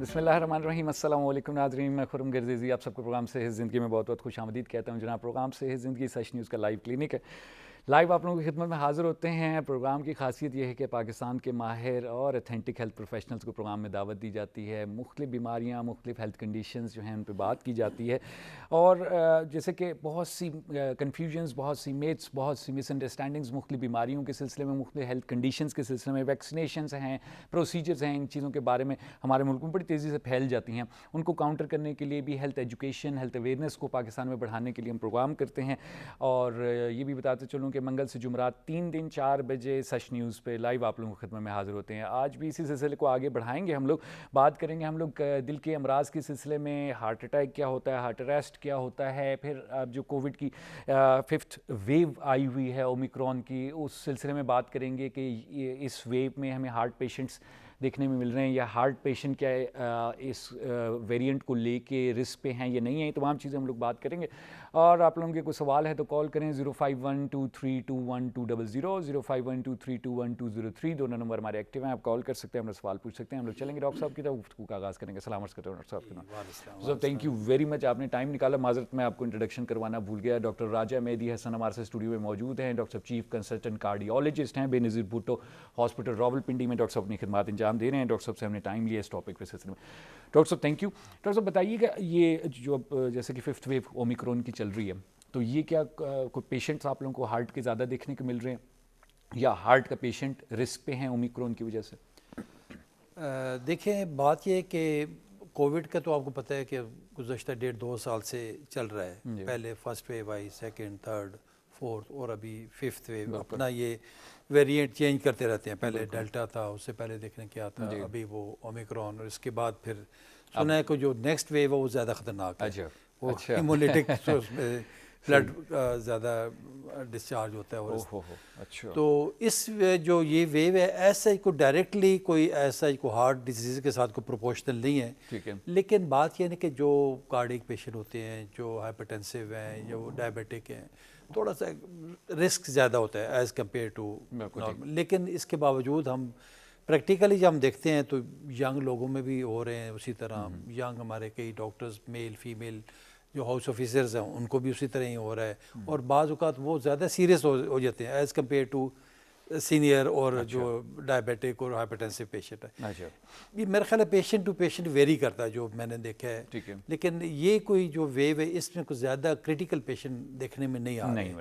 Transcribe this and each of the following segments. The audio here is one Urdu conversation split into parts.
بسم اللہ الرحمن الرحیم. السلام علیکم ناظرین, میں خرم گرزیزی آپ سب کو پروگرام صحت زندگی میں بہت بہت خوش آمدید کہتا ہوں. جناب پروگرام صحت زندگی سچ نیوز کا لائیو کلینک ہے. لائیو آپ لوگوں کی خدمت میں حاضر ہوتے ہیں. پروگرام کی خاصیت یہ ہے کہ پاکستان کے ماہر اور اتھینٹک ہیلتھ پروفیشنلز کو پروگرام میں دعوت دی جاتی ہے. مختلف بیماریاں, مختلف ہیلتھ کنڈیشنز جو ہیں ان پہ بات کی جاتی ہے. اور جیسے کہ بہت سی کنفیوژنز, بہت سی میتھس, بہت سی مس انڈرسٹینڈنگز مختلف بیماریوں کے سلسلے میں, مختلف ہیلتھ کنڈیشنز کے سلسلے میں, ویکسینیشنز ہیں, پروسیجرز ہیں, ان چیزوں کے بارے میں ہمارے ملک میں بڑی تیزی سے پھیل جاتی ہیں. ان کو کاؤنٹر کرنے کے لیے بھی ہیلتھ ایجوکیشن, ہیلتھ اویئرنیس کو پاکستان میں بڑھانے کے لیے ہم پروگرام کرتے ہیں. اور یہ بھی بتاتے چلوں کہ منگل سے جمعرات 3 دن 4 بجے سچ نیوز پہ لائیو آپ لوگوں کی خدمت میں حاضر ہوتے ہیں. آج بھی اسی سلسلے کو آگے بڑھائیں گے. ہم لوگ بات کریں گے ہم لوگ دل کے امراض کے سلسلے میں, ہارٹ اٹیک کیا ہوتا ہے, ہارٹ اریسٹ کیا ہوتا ہے, پھر اب جو کووڈ کی 5th ویو آئی ہوئی ہے اومیکرون کی, اس سلسلے میں بات کریں گے کہ اس ویو میں ہمیں ہارٹ پیشنٹس دیکھنے میں مل رہے ہیں یا ہارٹ پیشنٹ کیا اس ویریئنٹ کو لے کے رسک پہ ہیں یا نہیں ہیں. تمام چیزیں ہم لوگ بات کریں گے. اور آپ لوگوں کے کوئی سوال ہے تو کال کریں 0512321200, 0512321203. دونوں نمبر ہمارے ایکٹیو ہیں, آپ کال کر سکتے ہیں, ہم لوگ سوال پوچھ سکتے ہیں. ہم لوگ چلیں گے ڈاکٹر صاحب کی طرف گفتگو کا آغاز کریں گے. سلام عرض کرتے ہیں ڈاکٹر صاحب کے نام. تھینک یو ویری مچ, آپ نے ٹائم نکالا. معذرت میں آپ کو انٹروڈکشن کروانا بھول گیا. ڈاکٹر راجہ مہدی حسن ہمارے سے اسٹوڈیو میں موجود ہیں. ڈاکٹر صاحب چیف کنسلٹنٹ کارڈیولوجسٹ ہیں, بے نظیر بھٹو ہاسپٹل راولپنڈی میں ڈاکٹر صاحب اپنی خدمات انجام دے رہے ہیں. ڈاکٹر صاحب سے ہم نے ٹائم لیا اس ٹاپک پہ سلسلے میں. ڈاکٹر صاحب تھینک یو. ڈاکٹر صاحب بتائیے کہ یہ جو جیسے کہ 5th ویو اومیکرون کی چل رہی ہے, تو یہ کیا کوئی پیشنٹس آپ لوگوں کو ہارٹ کے زیادہ دیکھنے کو مل رہے ہیں یا ہارٹ کا پیشنٹ رسک پہ ہیں اومیکرون کی وجہ سے؟ دیکھیں, بات یہ ہے کہ کووڈ کا تو آپ کو پتہ ہے کہ گزشتہ 1.5-2 سال سے چل رہا ہے. پہلے فرسٹ ویو آئی, سیکنڈ, تھرڈ, فورتھ اور ابھی 5th ویو. اپنا یہ ویریئنٹ چینج کرتے رہتے ہیں. پہلے ڈیلٹا تھا, اس سے پہلے دیکھنے کیا تھا, ابھی وہ اومیکرون, اور اس کے بعد پھر سنا ہے کہ جو نیکسٹ ویو ہے وہ زیادہ خطرناک ہے. وہ ہیمولیٹک بلڈ زیادہ ڈسچارج ہوتا ہے. اور تو اس جو یہ ویو ہے ایسا ہی کوئی ڈائریکٹلی کوئی ایسا ہی کوئی ہارٹ ڈیزیز کے ساتھ کوئی پروپورشنل نہیں ہے. لیکن بات یہ ہے کہ جو کارڈیک پیشنٹ ہوتے ہیں, جو ہائپرٹینسو ہیں, جو ڈائبیٹک ہیں, تھوڑا سا رسک زیادہ ہوتا ہے ایز کمپیئر ٹو نارمل. لیکن اس کے باوجود ہم پریکٹیکلی جب ہم دیکھتے ہیں تو ینگ لوگوں میں بھی ہو رہے ہیں. اسی طرح ینگ ہمارے کئی ڈاکٹرز میل فیمیل جو ہاؤس آفیسرز ہیں ان کو بھی اسی طرح ہی ہو رہا ہے. اور بعض اوقات وہ زیادہ سیریس ہو جاتے ہیں ایز کمپیئر ٹو سینئر اور جو ڈائبیٹک اور ہائپرٹینسو پیشنٹ ہے. یہ میرا خیال ہے پیشنٹ ٹو پیشنٹ ویری کرتا ہے جو میں نے دیکھا ہے. لیکن یہ کوئی جو ویو ہے اس میں کچھ زیادہ کریٹیکل پیشنٹ دیکھنے میں نہیں آ رہے ہیں.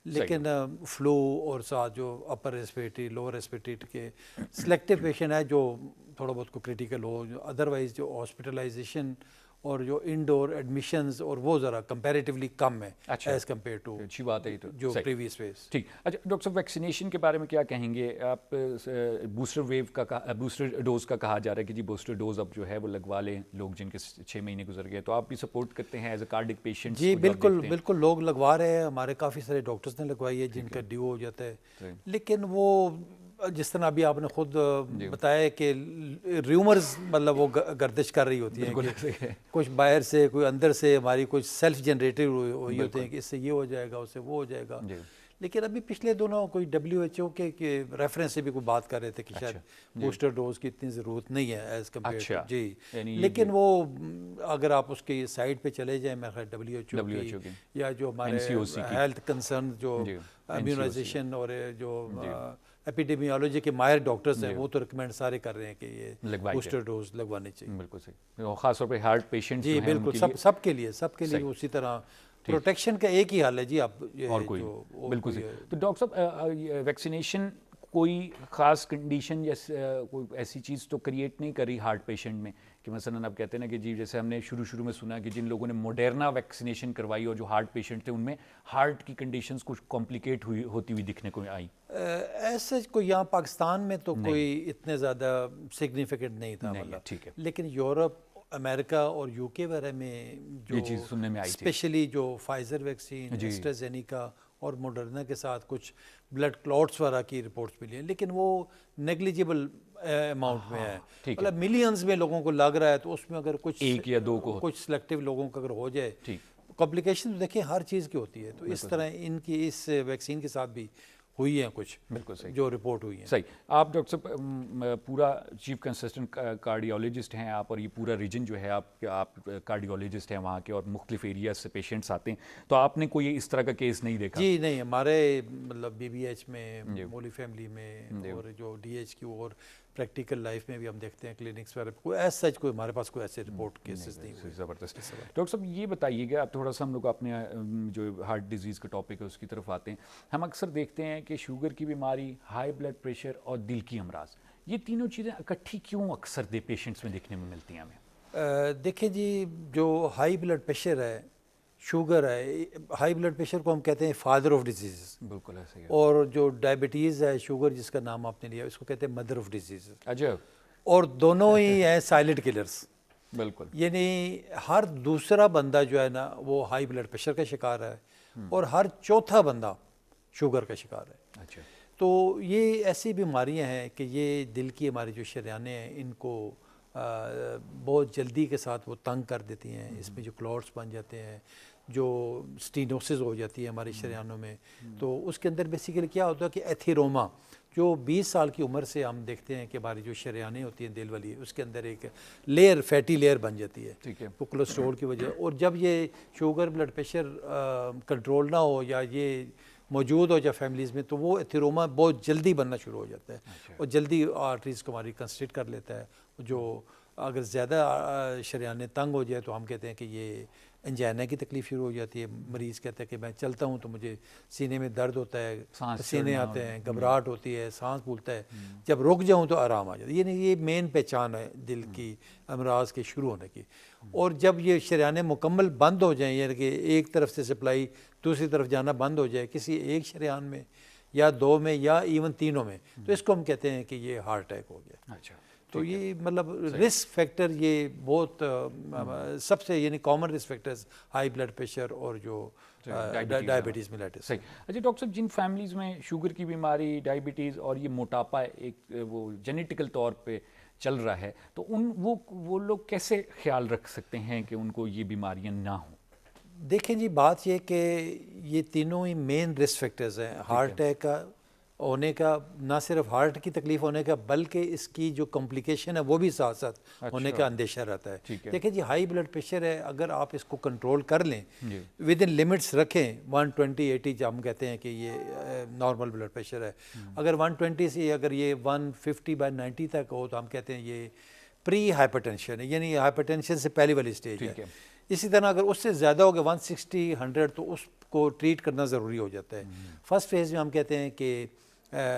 لیکن فلو اور ساتھ جو اپر ریسپریٹری لوور ریسپریٹری کے سلیکٹیو پیشنٹ ہے جو تھوڑا بہت کو کریٹیکل ہو, ادروائز جو ہاسپٹلائزیشن اور جو انڈور ایڈمیشنز اور وہ ذرا کمپیریٹیولی کم ہے ایز کمپیئر ٹو اچھی بات ہے جو پریویس ویوز. ٹھیک. اچھا ڈاکٹر صاحب, ویکسینیشن کے بارے میں کیا کہیں گے آپ؟ بوسٹر ویو کا بوسٹر ڈوز کا کہا جا رہا ہے کہ جی بوسٹر ڈوز اب جو ہے وہ لگوا لیں لوگ جن کے 6 مہینے گزر گئے, تو آپ بھی سپورٹ کرتے ہیں ایز اے کارڈک پیشنٹ؟ جی بالکل بالکل, لوگ لگوا رہے ہیں. ہمارے کافی سارے ڈاکٹرز نے لگوائی ہے جن کا ڈیو ہو جاتا ہے. لیکن وہ جس طرح ابھی آپ نے خود بتایا کہ ریومرز مطلب وہ گردش کر رہی ہوتی ہیں کہ کچھ باہر سے کوئی اندر سے ہماری کچھ سیلف جنریٹڈ ہوئی ہوتے ہیں کہ اس سے یہ ہو جائے گا, اس سے وہ ہو جائے گا. لیکن ابھی پچھلے دونوں کوئی WHO کے ریفرنس سے بھی کوئی بات کر رہے تھے کہ شاید بوسٹر ڈوز کی اتنی ضرورت نہیں ہے ایز کمپیئر. جی لیکن وہ اگر آپ اس کی سائٹ پہ چلے جائیں میرا خیال WHO کی یا جو ہمارے ہیلتھ کنسرن جو امیونائزیشن اور جو ایپیڈیمیولوجی کے ماہر ڈاکٹرز ہیں وہ تو ریکمینڈ سارے کر رہے ہیں کہ یہ بوسٹر ڈوز لگوانے چاہیے. بالکل صحیح, خاص طور پہ ہارٹ پیشنٹ. جی بالکل, سب کے لیے اسی طرح پروٹیکشن کا ایک ہی حل ہے جی. آپ اور کوئی بالکل صحیح. تو ڈاکٹر صاحب ویکسینیشن کوئی خاص کنڈیشن یا کوئی ایسی چیز تو کریٹ نہیں کری ہارٹ پیشنٹ میں کہ مثلاً آپ کہتے ہیں نا کہ جی جیسے ہم نے شروع میں سنا کہ جن لوگوں نے موڈرنا ویکسینیشن کروائی اور جو ہارٹ پیشنٹ تھے ان میں ہارٹ کی کنڈیشنز کچھ کمپلیکیٹ ہوتی ہوئی دکھنے کو آئی؟ ایسے کوئی یہاں پاکستان میں تو کوئی اتنے زیادہ سگنیفیکنٹ نہیں تھا مطلب. ٹھیک ہے. لیکن یورپ, امریکہ اور UK وغیرہ میں جو چیز سننے میں آئی تھی, اسپیشلی جو فائزر ویکسین, ایسٹرازینیکا اور موڈرنا کے ساتھ کچھ بلڈ کلاٹس وغیرہ کی رپورٹس ملی ہیں. لیکن وہ نیگلیجیبل اماؤنٹ میں ہے, مطلب ملینز میں لوگوں کو لگ رہا ہے. تو اس میں اگر کچھ 1 یا 2 کو کچھ سلیکٹیو لوگوں کو اگر ہو جائے, کمپلیکیشن دیکھیں ہر چیز کی ہوتی ہے. تو اس طرح ان کی اس ویکسین کے ساتھ بھی ہوئی ہیں کچھ بالکل صحیح جو رپورٹ ہوئی ہیں. صحیح. آپ ڈاکٹر صاحب پورا چیف کنسلٹنٹ کارڈیولوجسٹ ہیں آپ, اور یہ پورا ریجن جو ہے آپ کارڈیولوجسٹ ہیں وہاں کے, اور مختلف ایریاز سے پیشنٹس آتے ہیں, تو آپ نے کوئی اس طرح کا کیس نہیں دیکھا؟ جی نہیں, ہمارے مطلب بی بی ایچ میں, مولی فیملی میں, اور جو ڈی ایچ کی اور پریکٹیکل لائف میں بھی ہم دیکھتے ہیں کلینکس وغیرہ, کوئی ایز سچ کوئی ہمارے پاس کوئی ایسے رپورٹ کیسز نہیں ہوئے. زبردست. ڈاکٹر صاحب یہ بتائیے گا, اب تھوڑا سا ہم لوگ اپنے جو ہارٹ ڈیزیز کا ٹاپک ہے اس کی طرف آتے ہیں. ہم اکثر دیکھتے ہیں کہ شوگر کی بیماری, ہائی بلڈ پریشر اور دل کی امراض, یہ تینوں چیزیں اکٹھی کیوں اکثر پیشنٹس میں دیکھنے میں ملتی ہیں ہمیں؟ دیکھیں جی, جو ہائی بلڈ پریشر ہے, شوگر ہے, ہائی بلڈ پریشر کو ہم کہتے ہیں فادر آف ڈیزیز, بالکل ایسے ہی, اور جو ڈائبٹیز ہے, شوگر جس کا نام آپ نے لیا, اس کو کہتے ہیں مدر آف ڈیزیز. عجب. اور دونوں ہی ہیں سائلنٹ کلرز. بالکل. یعنی ہر دوسرا بندہ جو ہے نا وہ ہائی بلڈ پریشر کا شکار ہے, اور ہر چوتھا بندہ شوگر کا شکار ہے. اچھا. تو یہ ایسی بیماریاں ہیں کہ یہ دل کی ہماری جو شریانیں ہیں ان کو بہت جلدی کے ساتھ وہ تنگ کر دیتی ہیں. اس میں جو کلوٹس بن جاتے ہیں, جو سٹینوسز ہو جاتی ہے ہماری شریانوں میں, تو اس کے اندر بیسیکلی کیا ہوتا ہے کہ ایتھیروما, جو 20 سال کی عمر سے ہم دیکھتے ہیں کہ ہماری جو شریانیں ہوتی ہیں دل والی, اس کے اندر ایک لیئر, فیٹی لیئر بن جاتی ہے. ٹھیک ہے. وہ کولیسٹرول کی وجہ, اور جب یہ شوگر بلڈ پریشر کنٹرول نہ ہو یا یہ موجود ہو جائے فیملیز میں, تو وہ ایتھیروما بہت جلدی بننا شروع ہو جاتا ہے, اور جلدی آرٹریز کو ہماری کنسٹرکٹ کر لیتا ہے. جو اگر زیادہ شریانیں تنگ ہو جائے تو ہم کہتے ہیں کہ یہ انجائنا کی تکلیف شروع ہو جاتی ہے. مریض کہتا ہے کہ میں چلتا ہوں تو مجھے سینے میں درد ہوتا ہے, پسینے آتے ہیں, گھبراہٹ ہوتی ہے, سانس پھولتا ہے, جب رک جاؤں تو آرام آ جاتا ہے. یہ مین پہچان ہے دل کی امراض کے شروع ہونے کی. اور جب یہ شریانیں مکمل بند ہو جائیں, یعنی کہ ایک طرف سے سپلائی دوسری طرف جانا بند ہو جائے کسی ایک شریان میں یا دو میں یا ایون تینوں میں, تو اس کو ہم کہتے ہیں کہ یہ ہارٹ اٹیک ہو گیا. اچھا. تو یہ مطلب رسک فیکٹر یہ بہت سب سے یعنی common risk factors high blood pressure اور جو ڈائبٹیز میلیٹس. صحیح. اچھا ڈاکٹر صاحب, جن فیملیز میں شوگر کی بیماری, ڈائبٹیز اور یہ موٹاپا ایک وہ جینیٹیکل طور پہ چل رہا ہے, تو وہ لوگ کیسے خیال رکھ سکتے ہیں کہ ان کو یہ بیماریاں نہ ہوں؟ دیکھیں جی, بات یہ کہ یہ تینوں ہی مین رسک فیکٹرز ہیں ہارٹ اٹیک کا ہونے کا, نہ صرف ہارٹ کی تکلیف ہونے کا بلکہ اس کی جو کمپلیکیشن ہے وہ بھی ساتھ ساتھ ہونے کا اندیشہ رہتا ہے. دیکھیں جی, ہائی بلڈ پریشر ہے, اگر آپ اس کو کنٹرول کر لیں, ود ان لمٹس رکھیں, 120/80 جو ہم کہتے ہیں کہ یہ نارمل بلڈ پریشر ہے, اگر 120 سے اگر یہ 150/90 تک ہو تو ہم کہتے ہیں یہ پری ہائپر ٹینشن ہے, یعنی ہائپر ٹینشن سے پہلی والی سٹیج ہے. اسی طرح اگر اس سے زیادہ ہو گیا 160/100 تو اس کو ٹریٹ کرنا ضروری ہو جاتا ہے. فرسٹ فیز میں ہم کہتے ہیں کہ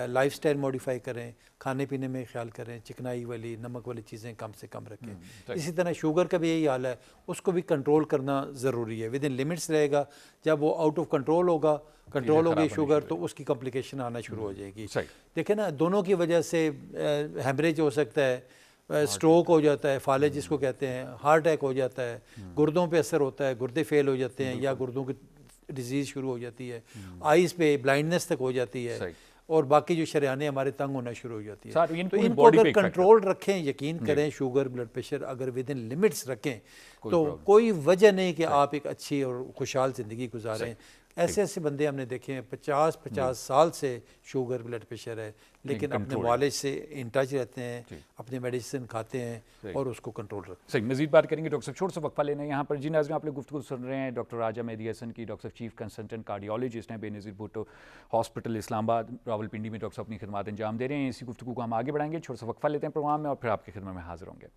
لائف سٹائل موڈیفائی کریں, کھانے پینے میں خیال کریں, چکنائی والی نمک والی چیزیں کم سے کم رکھیں. اسی طرح شوگر کا بھی یہی حال ہے, اس کو بھی کنٹرول کرنا ضروری ہے, ود ان لمٹس رہے گا. جب وہ آؤٹ آف کنٹرول ہوگی شوگر, تو اس کی کمپلیکیشن آنا شروع ہو جائے گی. دیکھیں نا, دونوں کی وجہ سے ہیمریج ہو سکتا ہے, سٹروک ہو جاتا ہے, فالج جس کو کہتے ہیں, ہارٹ اٹیک ہو جاتا ہے, گردوں پہ اثر ہوتا ہے, گردے فیل ہو جاتے ہیں یا گردوں کی ڈیزیز شروع ہو جاتی ہے, آئیز پہ بلائنڈنس تک ہو جاتی ہے, اور باقی جو شریانیں ہمارے تنگ ہونا شروع ہو جاتی ہے. تو ان کو اگر کنٹرول رکھیں, یقین کریں شوگر بلڈ پریشر اگر ود ان لمٹس رکھیں تو کوئی وجہ نہیں کہ آپ ایک اچھی اور خوشحال زندگی گزاریں. ایسے بندے ہم نے دیکھے ہیں 50 سال سے شوگر بلڈ پریشر ہے, لیکن اپنے والد سے ان ٹچ رہتے ہیں, اپنے میڈیسن کھاتے ہیں اور اس کو کنٹرول رکھتے ہیں. صحیح, مزید بات کریں گے ڈاکٹر صاحب, چھوٹا سا وقفہ لینا ہے یہاں پر. جی ناظرین, آپ لوگ گفتگو سن رہے ہیں ڈاکٹر راجہ مہدی حسن کی. ڈاکٹر صاحب چیف کنسلٹنٹ کارڈیولوجسٹ ہیں بے نظیر بھٹو ہاسپٹل اسلام آباد راولپنڈی میں. ڈاکٹر صاحب اپنی خدمات انجام دے رہے ہیں. اسی گفتگو کو ہم آگے بڑھائیں گے, چھوٹا سا وقفہ لیتے ہیں پروگرام میں اور پھر آپ کی خدمت میں حاضر ہوں گے.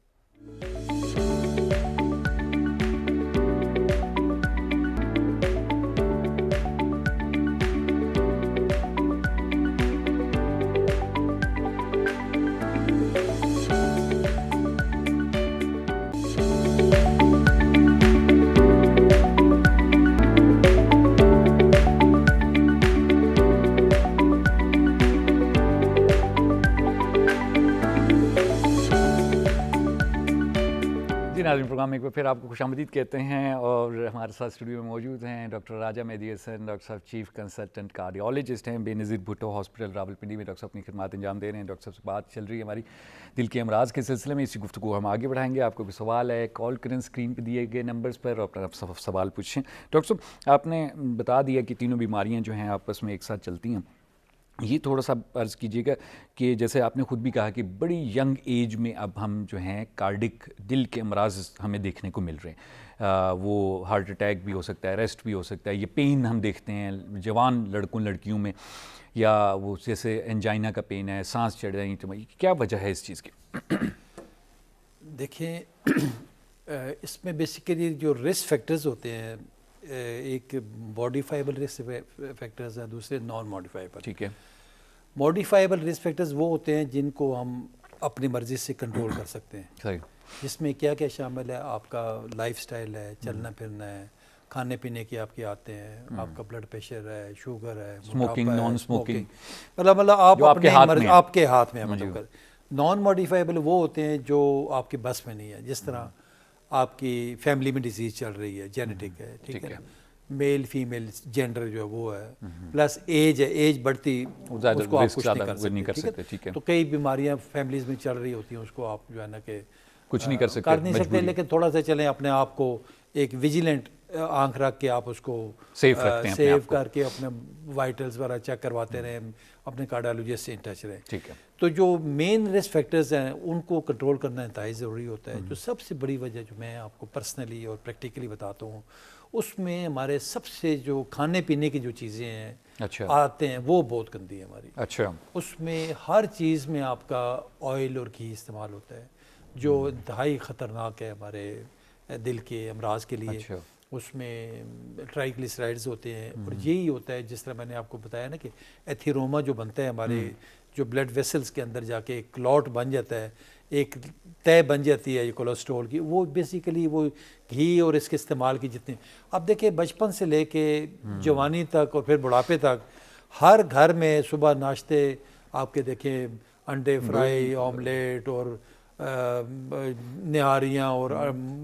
پروگرام میں ایک بار پھر آپ کو خوش آمدید کہتے ہیں, اور ہمارے ساتھ اسٹوڈیو میں موجود ہیں ڈاکٹر راجہ مہدی حسن. ڈاکٹر صاحب چیف کنسلٹنٹ کارڈیولوجسٹ ہیں بے نظیر بھٹو ہاسپٹل راولپنڈی میں. ڈاکٹر صاحب اپنی خدمات انجام دے رہے ہیں. ڈاکٹر صاحب سے بات چل رہی ہے ہماری دل کے امراض کے سلسلے میں. اسی گفتگو ہم آگے بڑھائیں گے. آپ کو بھی سوال ہے, کال کریں اسکرین پہ دیے گئے نمبرز پر اور اپنا سوال پوچھیں. ڈاکٹر صاحب, آپ نے بتا دیا کہ تینوں بیماریاں جو ہیں آپس میں ایک ساتھ چلتی ہیں, یہ تھوڑا سا عرض کیجیے گا کہ جیسے آپ نے خود بھی کہا کہ بڑی ینگ ایج میں اب ہم جو ہیں کارڈک دل کے امراض ہمیں دیکھنے کو مل رہے ہیں، وہ ہارٹ اٹیک بھی ہو سکتا ہے، ریسٹ بھی ہو سکتا ہے، یہ پین ہم دیکھتے ہیں جوان لڑکوں لڑکیوں میں، یا وہ جیسے انجائنا کا پین ہے، سانس چڑھ رہی ہے، کیا وجہ ہے اس چیز کی؟ دیکھیں اس میں بیسیکلی جو رسک فیکٹرز ہوتے ہیں، ایک ماڈیفائبل رسک فیکٹرز ہیں، دوسرے نان ماڈیفائبل. ٹھیک ہے. ماڈیفائبل رسک فیکٹرز وہ ہوتے ہیں جن کو ہم اپنی مرضی سے کنٹرول کر سکتے ہیں. صحیح. جس میں کیا کیا شامل ہے؟ آپ کا لائف سٹائل ہے، چلنا پھرنا ہے، کھانے پینے کی آپ کے آتے ہیں، آپ کا بلڈ پریشر ہے، شوگر ہے، اسموکنگ، نان اسموکنگ، مطلب آپ آپ کے ہاتھ میں. مطلب نان ماڈیفائبل وہ ہوتے ہیں جو آپ کے بس میں نہیں ہے. جس طرح آپ کی فیملی میں ڈیزیز چل رہی ہے، جینیٹک ہے، ٹھیک ہے، میل فیمیل جینڈر جو ہے وہ ہے، پلس ایج ہے، ایج بڑھتی اس کو آپ کچھ نہیں کر سکتے. تو کئی بیماریاں فیملیز میں چل رہی ہوتی ہیں، اس کو آپ جو ہے نا کہ کچھ نہیں کر نہیں سکتے، لیکن تھوڑا سا چلیں اپنے آپ کو ایک ویجیلنٹ آنکھ رکھ کے آپ اس کو سیو کر کے اپنے وائٹلز وغیرہ چیک کرواتے رہیں، اپنے کارڈیالوجسٹ سے ان ٹچ رہیں. ٹھیک ہے. تو جو مین رسک فیکٹرز ہیں ان کو کنٹرول کرنا انتہائی ضروری ہوتا ہے. جو سب سے بڑی وجہ جو میں آپ کو پرسنلی اور پریکٹیکلی بتاتا ہوں، اس میں ہمارے سب سے جو کھانے پینے کی جو چیزیں ہیں آتے ہیں وہ بہت گندی ہے ہماری. اچھا. اس میں ہر چیز میں آپ کا آئل اور گھی استعمال ہوتا ہے جو انتہائی خطرناک ہے ہمارے دل کے امراض کے لیے. اس میں ٹرائیگلیسرائڈز ہوتے ہیں، اور یہی ہوتا ہے جس طرح میں نے آپ کو بتایا نا کہ ایتھیروما جو بنتا ہے ہمارے جو بلڈ ویسلز کے اندر جا کے ایک کلاٹ بن جاتا ہے، ایک طے بن جاتی ہے یہ کولیسٹرول کی، وہ بیسیکلی وہ گھی اور اس کے استعمال کی جتنے اب دیکھیں بچپن سے لے کے جوانی تک اور پھر بڑھاپے تک ہر گھر میں صبح ناشتے آپ کے دیکھیں انڈے فرائی، آملیٹ اور نہاریاں اور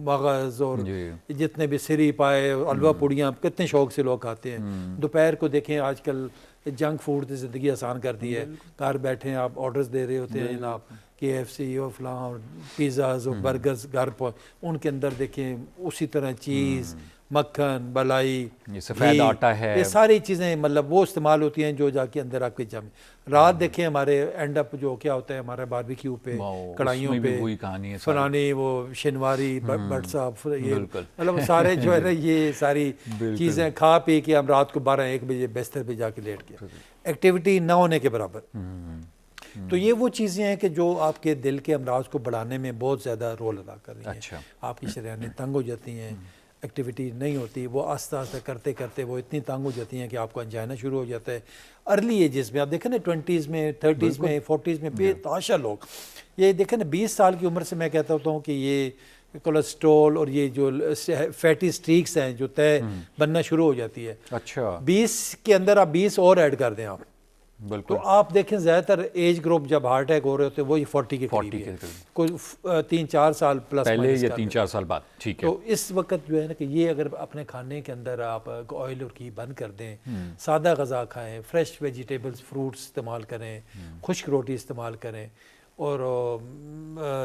مغز اور جتنے بھی سری پائے، حلوہ پوڑیاں کتنے شوق سے لوگ کھاتے ہیں. دوپہر کو دیکھیں آج کل جنک فوڈ نے زندگی آسان کر دی ہے، گھر بیٹھے آپ آرڈرز دے رہے ہوتے ہیں جناب، KFC اور فلاں اور پیزاز اور برگرز گھر پر، ان کے اندر دیکھیں اسی طرح چیز، مکھن، بلائی، سفید آٹا ہے، یہ ساری چیزیں مطلب وہ استعمال ہوتی ہیں جو جا کے اندر آپ کے جم. رات دیکھیں ہمارے اینڈ اپ جو کیا ہوتا ہے ہمارے باربیکیو پہ، کڑھائیوں پہ فلانی وہ شنواری بٹ صاحب، یہ مطلب سارے جو ہے نا یہ ساری چیزیں کھا پی کے ہم رات کو 12-1 بجے بستر پہ جا کے لیٹ گئے، ایکٹیویٹی نہ ہونے کے برابر. تو یہ وہ چیزیں ہیں کہ جو آپ کے دل کے امراض کو بڑھانے میں بہت زیادہ رول ادا کر رہی ہیں. آپ کی شریانیں تنگ ہو جاتی ہیں، ایکٹیویٹی نہیں ہوتی، وہ آہستہ آہستہ کرتے کرتے وہ اتنی تنگ ہو جاتی ہیں کہ آپ کو انجائنا شروع ہو جاتا ہے. ارلی ایجز میں آپ دیکھیں نا 20s میں، 30s میں، 40s میں بے تحاشا لوگ، یہ دیکھیں نا 20 سال کی عمر سے میں کہتا ہوتا ہوں کہ یہ کولیسٹرول اور یہ جو فیٹی سٹریکس ہیں جو طے بننا شروع ہو جاتی ہے. اچھا. 20 کے اندر آپ 20 اور ایڈ کر دیں آپ، تو آپ دیکھیں زیادہ تر ایج گروپ جب ہارٹ اٹیک ہو رہے ہوتے ہیں وہی 40 کے قریب ہے، کوئی 3-4 سال پلس پہلے یا 3-4 سال بعد. ٹھیک ہے. تو اس وقت جو ہے نا کہ یہ اگر اپنے کھانے کے اندر آپ آئل اور گھی بند کر دیں، سادہ غذا کھائیں، فریش ویجیٹیبلز، فروٹس استعمال کریں، خشک روٹی استعمال کریں، اور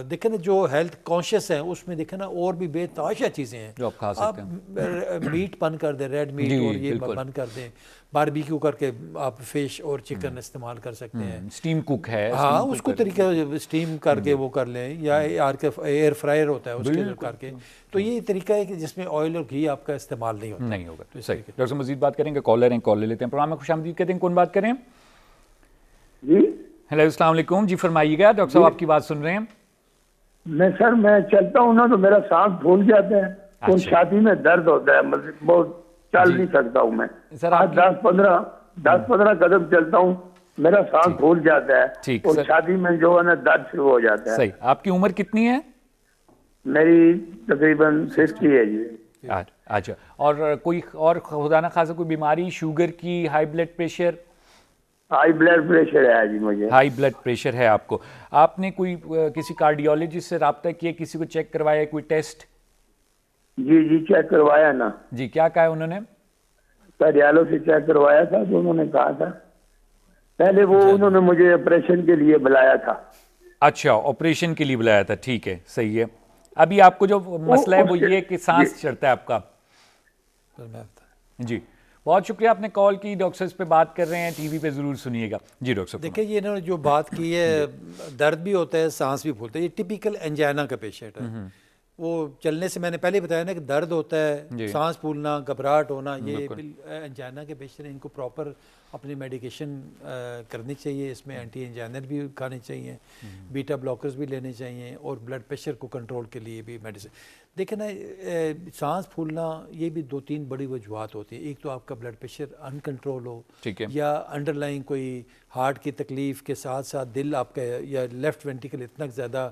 دیکھیں نا جو ہیلتھ کانشیس ہیں اس میں دیکھیں نا اور بھی بے تحاشا چیزیں ہیں جو آپ کھا سکتے ہیں. میٹ بند کر دیں، ریڈ میٹ اور یہ بند کر دیں، باربیکیو کر کے آپ فش اور چکن استعمال کر سکتے ہیں. اسٹیم کوک ہے، ہاں اس کو طریقہ اسٹیم کر کے وہ کر لیں، یا ایئر فرائر ہوتا ہے اس کے کر کے. تو یہ طریقہ ہے کہ جس میں آئل اور گھی آپ کا استعمال نہیں ہوگا. صحیح. ڈاکٹر صاحب مزید بات کریں گے، کالر ہیں، کال لے لیتے ہیں. پروگرام میں خوش آمدید کہتے ہیں. کون بات کریں؟ جی ہیلو، السلام علیکم. جی فرمائیے گا. ڈاکٹر صاحب آپ کی بات سن رہے ہیں. میں چلتا ہوں نا تو میرا سانس پھول جاتا ہے، اور چھاتی میں درد ہوتا ہے، بہت چل نہیں سکتا ہوں میں. 10-15 قدم چلتا ہوں میرا سانس پھول جاتا ہے اور چھاتی میں جو ہے نا درد شروع ہو جاتا ہے. صحیح. آپ کی عمر کتنی ہے؟ میری تقریباً 50 ہے جی. اچھا. اور کوئی اور خدا نہ خاصا کوئی بیماری، شوگر کی، high blood pressure? High blood pressure ہے جی مجھے. ہائی بلڈ پریشر ہے آپ کو. آپ نے کوئی کسی کارڈیولوجسٹ سے رابطہ کیا، کسی کو چیک کروایا، کوئی ٹیسٹ؟ جی چیک کروایا نا. جی کیا کہا انہوں نے؟ کارڈیالوجسٹ سے چیک کروایا تھا تو انہوں نے کہا تھا پہلے انہوں نے مجھے آپریشن کے لیے بلایا تھا. اچھا، آپریشن کے لیے بلایا تھا. ٹھیک ہے، صحیح ہے. ابھی آپ کو جو مسئلہ ہے وہ یہ کہ سانس چڑھتا ہے آپ کا. جی بہت شکریہ آپ نے کال کی. ڈاکٹر صاحب اس پہ بات کر رہے ہیں, ٹی وی پہ ضرور سنیے گا. جی ڈاکٹر صاحب. دیکھیں یہ انہوں نے جو بات کی ہے, درد بھی ہوتا ہے, سانس بھی پھولتا ہے, یہ ٹپیکل انجائنا کا پیشنٹ ہے. وہ چلنے سے میں نے پہلے بتایا نا کہ درد ہوتا ہے, سانس پھولنا, گھبراہٹ ہونا, یہ انجائنا کے پیشنٹ ہیں. ان کو پراپر اپنی میڈیکیشن کرنی چاہیے, اس میں اینٹی انجائنر بھی کھانے چاہیے, بیٹا بلاکرز بھی لینے چاہیے, اور بلڈ پریشر کو کنٹرول کے لیے بھی میڈیسن. دیکھیں نا, سانس پھولنا یہ بھی 2-3 بڑی وجوہات ہوتی ہیں. ایک تو آپ کا بلڈ پریشر ان کنٹرول ہو, یا انڈر لائن کوئی ہارٹ کی تکلیف کے ساتھ ساتھ دل آپ کا یا لیفٹ وینٹیکل اتنا زیادہ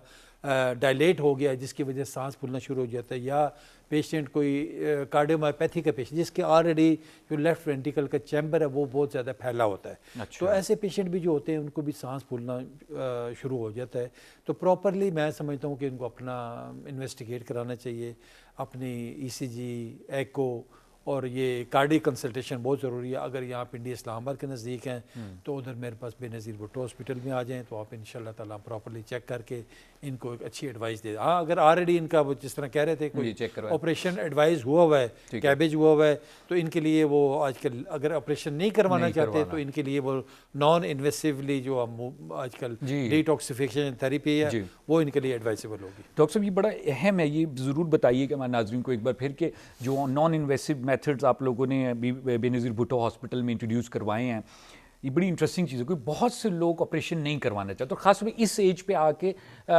ڈائلیٹ ہو گیا جس کی وجہ سے سانس پھولنا شروع ہو جاتا ہے, یا پیشنٹ کوئی کارڈیومائیوپیتھی کا پیشنٹ جس کے آلریڈی جو لیفٹ وینٹیکل کا چیمبر ہے وہ بہت زیادہ پھیلا ہوتا ہے. تو ایسے پیشنٹ بھی جو ہوتے ہیں ان کو بھی سانس پھولنا شروع ہو جاتا ہے. تو پراپرلی میں سمجھتا ہوں کہ ان کو اپنا انویسٹیگیٹ کرانا چاہیے, اپنی ای سی جی, ایکو اور یہ کارڈی کنسلٹیشن بہت ضروری ہے. اگر یہاں پنڈی اسلام آباد کے نزدیک ہیں تو ادھر میرے پاس بے نظیر بھٹو ہاسپٹل میں آ جائیں, تو آپ ان شاء اللہ تعالیٰ پراپرلی چیک کر کے ان کو ایک اچھی ایڈوائس دے. ہاں اگر آلریڈی ان کا وہ جس طرح کہہ رہے تھے کوئی آپریشن ایڈوائز ہوا ہے, کیبیج ہوا ہے, تو ان کے لیے وہ آج کل اگر آپریشن نہیں کروانا چاہتے تو ان کے لیے وہ نان انویسیولی جو آج کل ڈیٹاکسیفیکیشن تھیراپی ہے وہ ان کے لیے ایڈوائزیبل ہوگی. ڈاکٹر صاحب یہ بڑا اہم ہے, یہ ضرور بتائیے کہ ہمارے ناظرین کو ایک بار پھر کہ جو نان انویسو میتھڈز آپ لوگوں نے بے نظیر بھٹو ہاسپٹل میں انٹروڈیوس کروائے ہیں, یہ بڑی انٹرسٹنگ چیز ہے. کوئی بہت سے لوگ آپریشن نہیں کروانا چاہتے, اور خاص طور پہ اس ایج پہ آ کے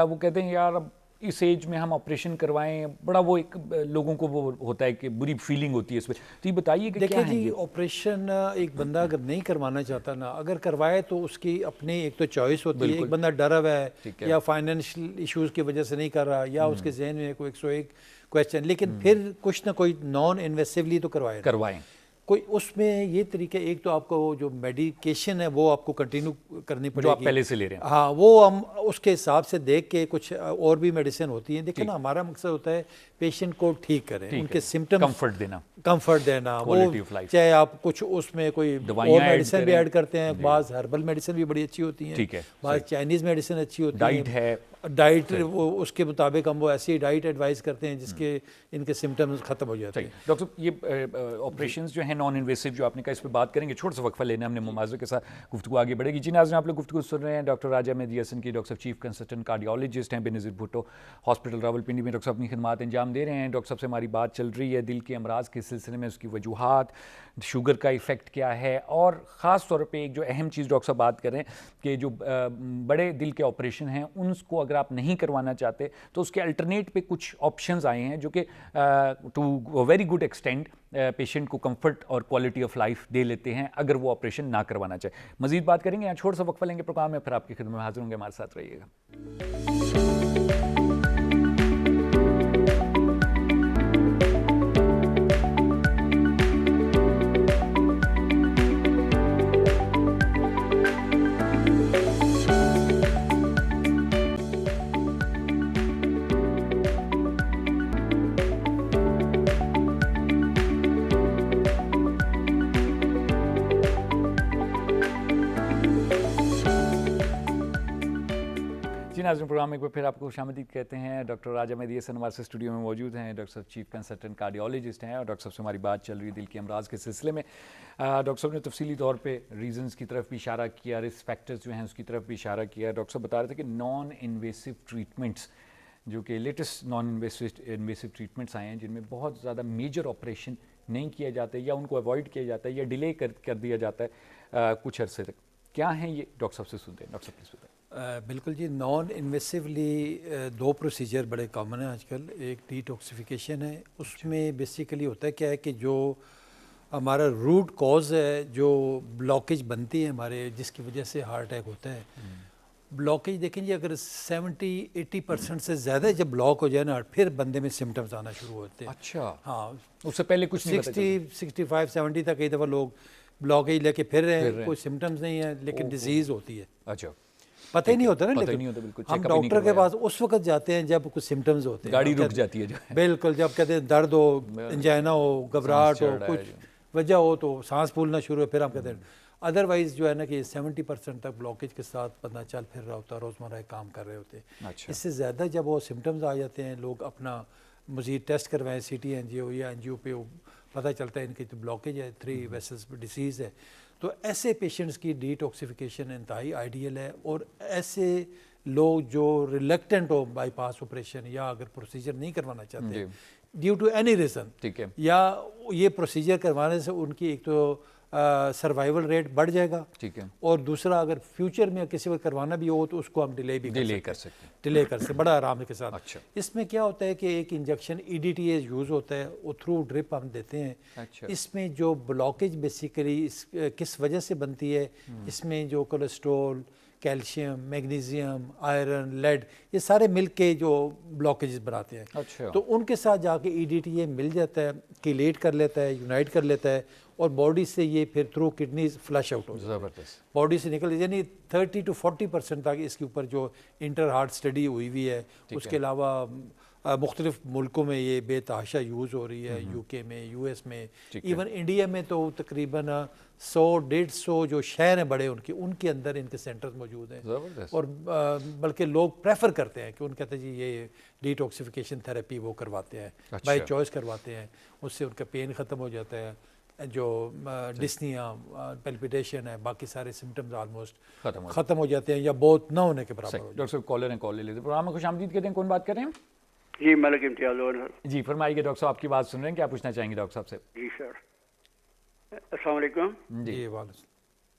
وہ کہتے ہیں یار اب اس ایج میں ہم آپریشن کروائیں, بڑا وہ ایک لوگوں کو وہ ہوتا ہے کہ بری فیلنگ ہوتی ہے اس پہ. تو یہ بتائیے کہ دیکھیں جی, آپریشن ایک بندہ اگر نہیں کروانا چاہتا نا, اگر کروائے تو اس کی اپنی ایک تو چوائس ہوتی ہے. ایک بندہ ڈرا ہوا ہے یا فائنینشیل ایشوز کی وجہ سے نہیں کر رہا, یا اس کے ذہن میں کوئی 101 کویسچن, لیکن پھر کچھ نہ کوئی نان انویسیولی تو کروائیں. کوئی اس میں یہ طریقہ, ایک تو آپ کو جو میڈیکیشن ہے وہ آپ کو کنٹینیو کرنی پڑے گی جو آپ پہلے سے لے رہے ہیں. ہاں وہ ہم اس کے حساب سے دیکھ کے, کچھ اور بھی میڈیسن ہوتی ہیں. دیکھیں نا, ہمارا مقصد ہوتا ہے پیشنٹ کو ٹھیک کریں, ان کے سمٹم کمفرٹ دینا. وہ چاہے آپ کچھ اس میں کوئی اور میڈیسن بھی ایڈ کرتے ہیں, بعض ہربل میڈیسن بھی بڑی اچھی ہوتی ہیں, بعض چائنیز میڈیسن اچھی ہوتی ہیں, ڈائٹ وہ اس کے مطابق ہم وہ ایسی ڈائٹ ایڈوائز کرتے ہیں جس کے ان کے سمٹمز ختم ہو جاتے ہیں. ڈاکٹر صاحب یہ آپریشنز جو ہیں نان انویسو جو آپ نے کہا, اس پہ بات کریں گے, چھوٹا سا وقفہ لینا ہم نے, مماثلے کے ساتھ گفتگو آگے بڑھے گی. جی ناظرین, آپ لوگ گفتگو سن رہے ہیں ڈاکٹر راجہ مہدی حسن کی. ڈاکٹر صاحب چیف کنسلٹنٹ کارڈیالوجسٹ ہیں بے نظیر بھٹو ہاسپٹل راولپنڈی میں. ڈاکٹر صاحب اپنی خدمات انجام دے رہے ہیں. ڈاکٹر صاحب سے ہماری بات چل رہی ہے دل کے امراض کے سلسلے میں, اس کی وجوہات, شوگر کا ایفیکٹ کیا ہے, اور خاص طور پہ ایک جو اہم چیز ڈاکٹر صاحب بات کریں کہ جو بڑے دل کے آپریشن ہیں ان کو اگر آپ نہیں کروانا چاہتے تو اس کے الٹرنیٹ پہ کچھ آپشنز آئے ہیں جو کہ to very good extent patient کو کمفرٹ اور کوالٹی آف لائف دے لیتے ہیں اگر وہ آپریشن نہ کروانا چاہے. مزید بات کریں گے, یہاں چھوٹا سا وقفہ لیں گے پروگرام میں, پھر آپ کی خدمت میں حاضر ہوں گے, ہمارے ساتھ رہیے گا. ناظرین پروگرام میں ایک بار پھر آپ کو خوش آمدید کہتے ہیں. ڈاکٹر راجہ مہدی حسن ہمارے سے اسٹوڈیو میں موجود ہیں. ڈاکٹر صاحب چیف کنسلٹنٹ کارڈیالوجسٹ ہیں, اور ڈاکٹر صاحب سے ہماری بات چل رہی ہے دل کے امراض کے سلسلے میں. ڈاکٹر صاحب نے تفصیلی طور پہ ریزنز کی طرف بھی اشارہ کیا, رسک فیکٹرز جو ہیں اس کی طرف بھی اشارہ کیا. ڈاکٹر صاحب بتا رہے تھے کہ نان انویسو ٹریٹمنٹس جو کہ لیٹسٹ نان انویسو ٹریٹمنٹس آئے ہیں جن میں بہت زیادہ میجر آپریشن نہیں کیا جاتا ہے, یا ان کو اوائڈ کیا جاتا ہے, یا ڈیلے کر دیا جاتا ہے کچھ عرصے تک. کیا ہیں یہ ڈاکٹر صاحب سے سنتے ہیں. ڈاکٹر صاحب پلیز بتائیں. بالکل جی, نان انویسیولی 2 پروسیجر بڑے کامن ہیں آج کل. ایک ڈیٹاکسیفیکیشن ہے, اس میں بیسیکلی ہوتا ہے کیا ہے کہ جو ہمارا روٹ کاز ہے, جو بلاکیج بنتی ہے ہمارے, جس کی وجہ سے ہارٹ اٹیک ہوتا ہے, بلاکیج دیکھیں جی اگر 70-80% سے زیادہ جب بلاک ہو جائے نا, پھر بندے میں سمٹمز آنا شروع ہوتے ہیں. اچھا, ہاں, اس سے پہلے کچھ نہیں پتہ چلتا. 65-70 تک کئی دفعہ لوگ بلاکیج لے کے پھر رہے ہیں, کوئی سمٹمز نہیں ہے لیکن ڈیزیز ہوتی ہے. اچھا, پتہ ہی نہیں ہوتا نا, لیکن ہم ڈاکٹر کے پاس اس وقت جاتے ہیں جب کچھ سمٹمز ہوتے ہیں, گاڑی رک جاتی ہے جو. بالکل, جب کہتے ہیں درد ہو, انجائنا ہو, گھبراہٹ ہو, کچھ وجہ ہو تو سانس پھولنا شروع ہو, پھر ہم کہتے ہیں. ادروائز جو ہے نا کہ 70% تک بلاکیج کے ساتھ بندہ چل پھر رہا ہوتا ہے, روزمرہ کام کر رہے ہوتے ہیں. اس سے زیادہ جب وہ سمٹمز آ جاتے ہیں, لوگ اپنا مزید ٹیسٹ کروائیں سی ٹی انجیو یا انجیو پہ پتہ چلتا ہے ان کی تو بلاکیج ہے 3 ویسلز پہ ڈیزیز ہے. تو ایسے پیشنٹس کی ڈی ٹاکسیفیکیشن انتہائی آئیڈیل ہے. اور ایسے لوگ جو reluctant who by pass operation یا اگر پروسیجر نہیں کروانا چاہتے ڈیو ٹو اینی ریزن یا یہ پروسیجر کروانے سے ان کی ایک تو سروائیول ریٹ بڑھ جائے گا, اور دوسرا اگر فیوچر میں کسی وقت کروانا بھی ہو تو اس کو ہم ڈیلے بھی کر سکتے بڑا آرام کے ساتھ. اس میں کیا ہوتا ہے کہ ایک injection E D T as use ہوتا ہے, وہ تھرو ڈرپ ہم دیتے ہیں. اس میں جو بلاکیج بیسیکلی کس وجہ سے بنتی ہے, اس میں جو cholesterol, calcium, magnesium, iron, lead, یہ سارے مل کے جو بلاکیجز بناتے ہیں. تو ان کے ساتھ جا کے ای ڈی ٹی اے مل جاتا ہے, کیلیٹ کر لیتا ہے, یونائٹ کر لیتا ہے, اور باڈی سے یہ پھر تھرو کڈنیز فلش آؤٹ ہو جاتا ہے, باڈی سے نکل, یعنی 30 to 40% تک اس کے اوپر جو انٹر ہارٹ اسٹڈی ہوئی ہوئی ہے. اس کے علاوہ مختلف ملکوں میں یہ بے تحاشا یوز ہو رہی ہے, یو کے میں, یو ایس میں, ایون انڈیا میں تو تقریباً 100-150 جو شہر ہیں بڑے ان کے اندر ان کے سینٹرز موجود ہیں. اور بلکہ لوگ پریفر کرتے ہیں کہ ان کہتے ہیں جی یہ ڈی ٹاکسیفیکیشن تھراپی وہ کرواتے ہیں, بائی چوائس کرواتے ہیں, اس سے ان کا پین ختم ہو جاتا ہے, جو ڈسنیا, پیلپیٹیشن ہے, باقی سارے سمٹمز آلموسٹ ختم ہو جاتے ہیں یا بہت نہ ہونے کے برابر. ڈاکٹر صاحب کالر ہیں, کال لے لیتے ہیں. پروگرام میں خوش آمدید کہتے ہیں, کون بات کر رہے ہیں؟ جی ملک امتیاز. جی فرمائیے ڈاکٹر صاحب, آپ کی بات سن رہے ہیں, کیا پوچھنا چاہیں گے ڈاکٹر صاحب سے؟ جی سر, السلام علیکم.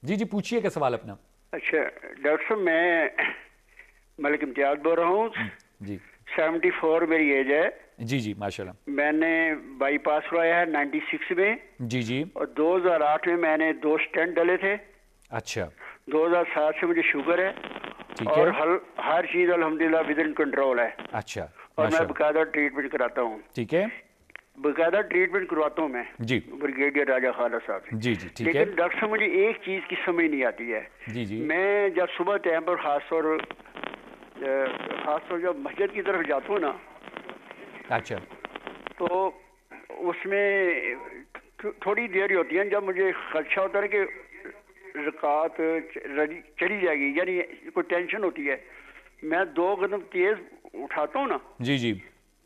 جی پوچھیے کیا سوال اپنا. اچھا ڈاکٹر صاحب, میں ملک امتیاز بول رہا ہوں. جی 74 میری ایج ہے. جی ماشاء اللہ. میں نے بائی پاس کروایا ہے 96 میں. جی. اور 2008 میں میں نے 2 اسٹینٹ ڈالے تھے. اچھا. 2007 سے مجھے شوگر ہے, اور ہر چیز الحمدللہ ود ان کنٹرول ہے. اچھا. اور میں باقاعدہ ٹریٹمنٹ کراتا ہوں. ٹھیک ہے. باقاعدہ ٹریٹمنٹ کرواتا ہوں میں جی بریگیڈیئر راجہ خالہ صاحب سے. جی ٹھیک ہے. لیکن ڈاکٹر صاحب مجھے ایک چیز کی سمجھ نہیں آتی ہے. جی میں جب صبح ٹائم پر خاص طور جب مسجد کی طرف جاتا ہوں نا, اچھا, تو اس میں تھوڑی دیر ہی ہوتی ہے جب مجھے خدشہ ہوتا ہے کہ رکعت چلی جائے گی, یعنی کوئی ٹینشن ہوتی ہے. میں 2 قدم تیز اٹھاتا ہوں نا, جی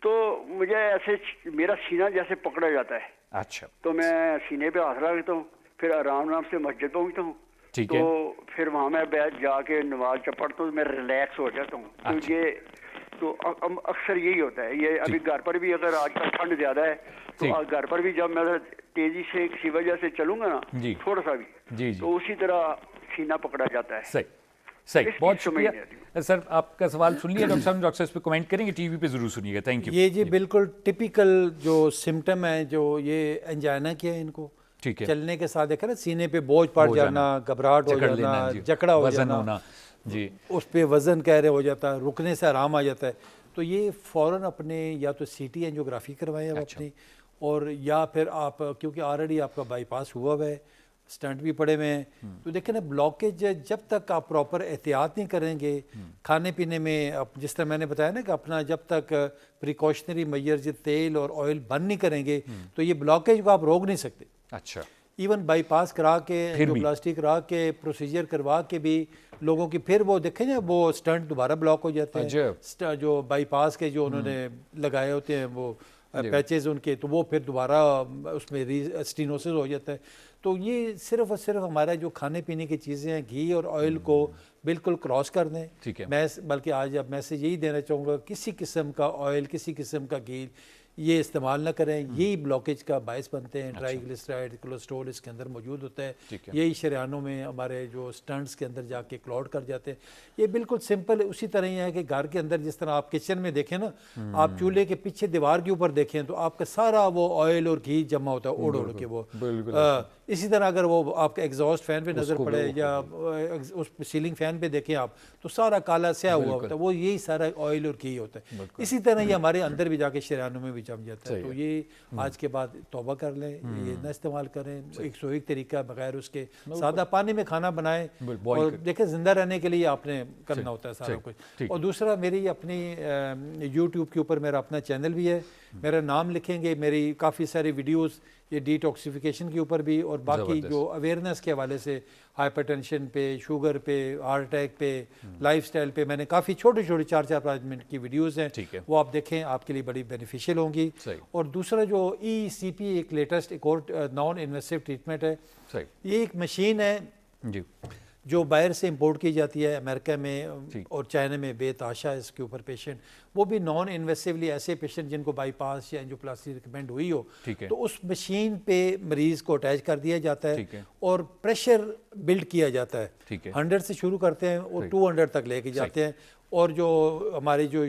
تو مجھے ایسے میرا سینہ جیسے پکڑا جاتا ہے. اچھا. تو میں سینے پہ ہاتھ رکھتا ہوں, پھر آرام سے مسجد پہنچتا ہوں. تو پھر وہاں میں بیٹھ جا کے نماز جب پڑھتا ہوں میں ریلیکس ہو جاتا ہوں. تو اکثر یہی ہوتا ہے. یہ ابھی گھر پر بھی اگر آج کل ٹھنڈ زیادہ ہے تو گھر پر بھی جب میں تیزی سے کسی وجہ سے چلوں گا نا تھوڑا سا بھی, تو اسی طرح سینہ پکڑا جاتا ہے. صحیح, بہت شکریہ سر, آپ کا سوال سن لیا. ڈاکٹر صاحب اس پہ کمنٹ کریں گے, ٹی وی پہ ضرور سنیے گا. Thank you. یہ جی بالکل ٹپیکل جو سمٹم ہے, جو یہ انجائنا کیا ہے, ان کو چلنے کے ساتھ دیکھا نا سینے پہ بوجھ پڑ جانا, گھبراہٹ ہو جانا, جکڑا ہو جانا, جی اس پہ وزن کہہ رہے ہو جاتا ہے, رکنے سے آرام آ جاتا ہے. تو یہ فوراً اپنے یا تو سی ٹی اینجیوگرافی کروائیں آپ اپنی, اور یا پھر آپ کیونکہ آلریڈی آپ کا بائی پاس ہوا ہوا ہے, سٹنٹ بھی پڑے ہوئے ہیں, تو دیکھیں نا بلاکیج جب تک آپ پراپر احتیاط نہیں کریں گے کھانے پینے میں, جس طرح میں نے بتایا نا کہ اپنا جب تک پریکاشنری میئرز تیل اور آئل بند نہیں کریں گے تو یہ بلاکیج کو آپ روک نہیں سکتے. اچھا. ایون بائی پاس کرا کے, اینجیوپلاسٹی کرا کے, پروسیجر کروا کے بھی لوگوں کی پھر وہ دیکھیں نا وہ سٹنٹ دوبارہ بلاک ہو جاتے ہیں. جو بائی پاس کے جو انہوں نے لگائے ہوتے ہیں وہ پیچز ان کے, تو وہ پھر دوبارہ اس میں اسٹینوسس ہو جاتا ہے. تو یہ صرف اور صرف ہمارا جو کھانے پینے کی چیزیں ہیں, گھی اور آئل کو بالکل کراس کر دیں. میں بلکہ آج اب میسیج یہی دینا چاہوں گا, کسی قسم کا آئل, کسی قسم کا گھی یہ استعمال نہ کریں. یہی بلاکیج کا باعث بنتے ہیں. ٹرائی گلیسرائڈ, کولیسٹرول اس کے اندر موجود ہوتا ہے. یہی شریانوں میں ہمارے جو سٹنٹس کے اندر جا کے کلاٹ کر جاتے ہیں. یہ بالکل سمپل اسی طرح ہی ہے کہ گھر کے اندر جس طرح آپ کچن میں دیکھیں نا, آپ چولہے کے پیچھے دیوار کے اوپر دیکھیں تو آپ کا سارا وہ آئل اور گھی جمع ہوتا ہے اوڑ اوڑ کے. وہ اسی طرح اگر وہ آپ کا ایگزاسٹ فین پہ نظر پڑے یا اس سیلنگ فین پہ دیکھیں آپ تو سارا کالا سیاہ ہوا ہوتا ہے, وہ یہی سارا آئل اور گھی ہوتا ہے. اسی طرح یہ ہمارے اندر بھی جا کے شریانوں میں بھی جم جاتا ہے. تو یہ آج کے بعد توبہ کر لیں, یہ نہ استعمال کریں. 101 طریقہ بغیر اس کے سادہ پانی میں کھانا بنائیں, اور دیکھیں زندہ رہنے کے لیے آپ نے کرنا ہوتا ہے سارا کچھ. اور دوسرا میری اپنی یوٹیوب کے اوپر میرا اپنا چینل بھی ہے, میرا نام لکھیں گے, میری کافی ساری ویڈیوز یہ ڈیٹاکسیفیکیشن کے اوپر بھی، اور باقی جو اویئرنیس کے حوالے سے ہائپر ٹینشن پہ، شوگر پہ، ہارٹ اٹیک پہ، لائف سٹائل پہ میں نے کافی چھوٹے 4-5 منٹ کی ویڈیوز ہیں، وہ آپ دیکھیں، آپ کے لیے بڑی بینیفیشیل ہوں گی۔ اور دوسرا جو ECP ایک لیٹسٹ ایک اور نان انویسو ٹریٹمنٹ ہے، یہ ایک مشین ہے جو باہر سے امپورٹ کی جاتی ہے امریکہ میں اور چائنا میں، بے تحاشا اس کے اوپر پیشنٹ، وہ بھی نان انویسیولی ایسے پیشنٹ جن کو بائی پاس یا انجیوپلاسٹی ریکمینڈ ہوئی ہو، تو اس مشین پہ مریض کو اٹیچ کر دیا جاتا ہے اور پریشر بلڈ کیا جاتا ہے، 100 سے شروع کرتے ہیں اور 200 تک لے کے جاتے ہیں، اور جو ہمارے جو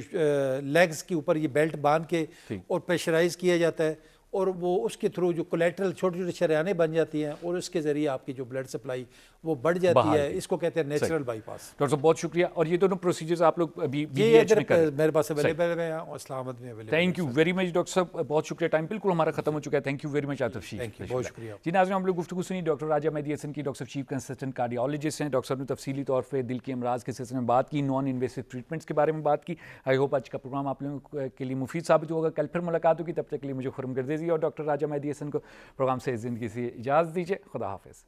لیگز کے اوپر یہ بیلٹ باندھ کے اور پریشرائز کیا جاتا ہے، اور وہ اس کے تھرو جو کولیٹرل چھوٹے چھوٹے شریانیں بن جاتی ہیں اور اس کے ذریعے آپ کی جو بلڈ سپلائی وہ بڑھ جاتی ہے، اس کو کہتے ہیں نیچرل بائی پاس۔ ڈاکٹر صاحب بہت شکریہ۔ اور یہ دونوں پروسیجرز آپ لوگ ابھی BDH میں کریں؟ میرے پاس اویلیبل ہیں اور اسلام آباد میں available. Thank you very much doctor صاحب، بہت شکریہ، ٹائم بالکل ہمارا ختم ہو چکا ہے۔ Thank you very much Atif شیخ، بہت شکریہ جی۔ ناظرین ہم لوگ گفتگو سنی ڈاکٹر راجہ مہدی حسن کی، ڈاکٹر چیف کنسلٹنٹ کارڈیالوجسٹ ہیں۔ ڈاکٹر صاحب نے تفصیلی طور پہ دل کے امراض کے سلسلے میں بات کی، نان انویسو ٹریٹمنٹس کے بارے میں بات کی۔ آئی ہوپ آج کا پروگرام آپ لوگوں کے لیے مفید ثابت ہوگا۔ کل پھر ملاقات ہوگی، تب تک کے لیے مجھے خرم گردیزی اور ڈاکٹر راجہ مہدی حسن کو پروگرام سے زندگی سے اجازت دیجیے۔ خدا حافظ۔